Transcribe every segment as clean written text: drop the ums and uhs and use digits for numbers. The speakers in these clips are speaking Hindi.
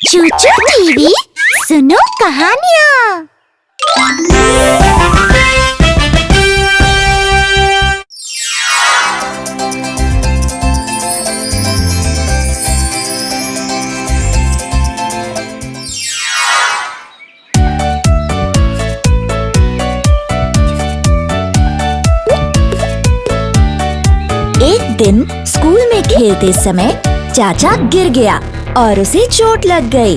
चूचू टीवी सुनो कहानियाँ। एक दिन स्कूल में खेलते समय चाचा गिर गया और उसे चोट लग गई।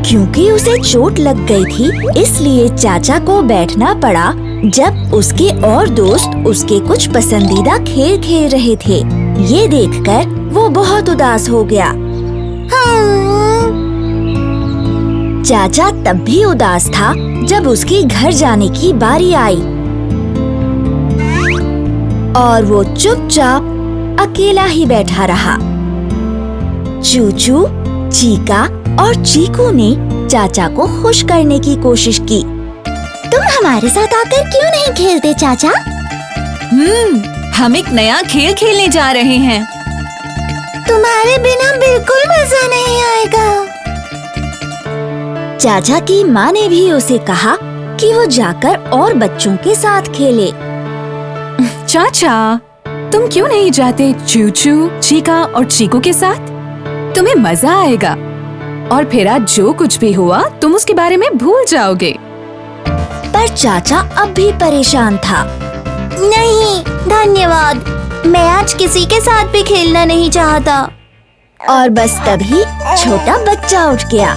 क्योंकि उसे चोट लग गई थी, इसलिए चाचा को बैठना पड़ा जब उसके और दोस्त उसके कुछ पसंदीदा खेल खेल रहे थे। ये देखकर वो बहुत उदास हो गया। चाचा तब भी उदास था जब उसके घर जाने की बारी आई और वो चुपचाप अकेला ही बैठा रहा। चूचू, चीका और चीकू ने चाचा को खुश करने की कोशिश की। तुम हमारे साथ आकर क्यों नहीं खेलते चाचा? हम एक नया खेल खेलने जा रहे हैं। तुम्हारे बिना बिल्कुल मजा नहीं आएगा। चाचा की माँ ने भी उसे कहा कि वो जाकर और बच्चों के साथ खेले। चाचा, तुम क्यों नहीं जाते चूचू, चीका और चीकू के साथ? तुम्हें मजा आएगा और फिर आज जो कुछ भी हुआ तुम उसके बारे में भूल जाओगे। पर चाचा अब भी परेशान था। नहीं, धन्यवाद। मैं आज किसी के साथ भी खेलना नहीं चाहता। और बस तभी छोटा बच्चा उठ गया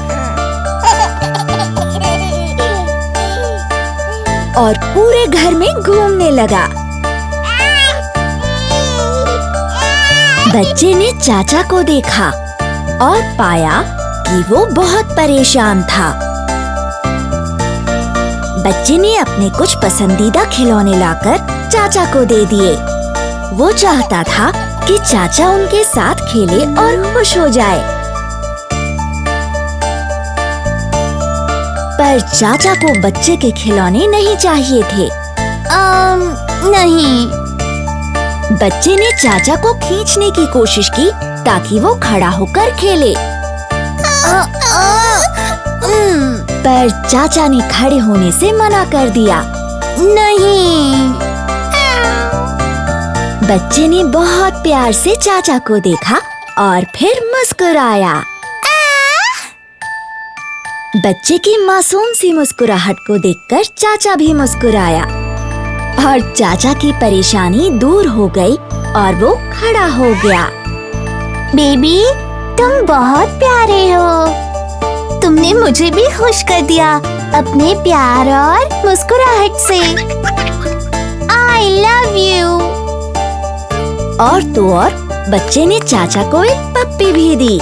और पूरे घर में घूमने लगा। बच्चे ने चाचा को देखा और पाया कि वो बहुत परेशान था। बच्चे ने अपने कुछ पसंदीदा खिलौने लाकर चाचा को दे दिए। वो चाहता था कि चाचा उनके साथ खेले और खुश हो जाए। पर चाचा को बच्चे के खिलौने नहीं चाहिए थे। नहीं। बच्चे ने चाचा को खींचने की कोशिश की ताकि वो खड़ा होकर खेले। पर चाचा ने खड़े होने से मना कर दिया। नहीं। बच्चे ने बहुत प्यार से चाचा को देखा और फिर मुस्कुराया। बच्चे की मासूम सी मुस्कुराहट को देखकर चाचा भी मुस्कुराया और चाचा की परेशानी दूर हो गई और वो खड़ा हो गया। बेबी, तुम बहुत प्यारे हो। तुमने मुझे भी खुश कर दिया अपने प्यार और मुस्कुराहट से। I love you। और तो और बच्चे ने चाचा को एक पप्पी भी दी।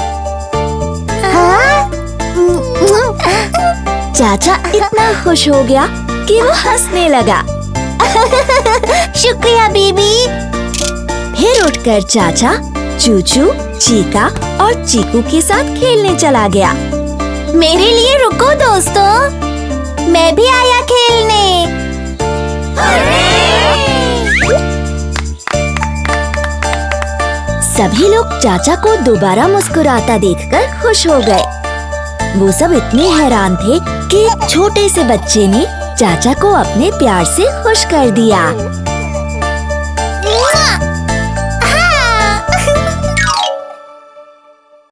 चाचा इतना खुश हो गया कि वो हंसने लगा। शुक्रिया बेबी। फिर उठकर चाचा चूचू, चीका और चीकू के साथ खेलने चला गया। मेरे लिए रुको दोस्तों, मैं भी आया खेलने। सभी लोग चाचा को दोबारा मुस्कुराता देखकर खुश हो गए। वो सब इतने हैरान थे कि एक छोटे से बच्चे ने चाचा को अपने प्यार से खुश कर दिया।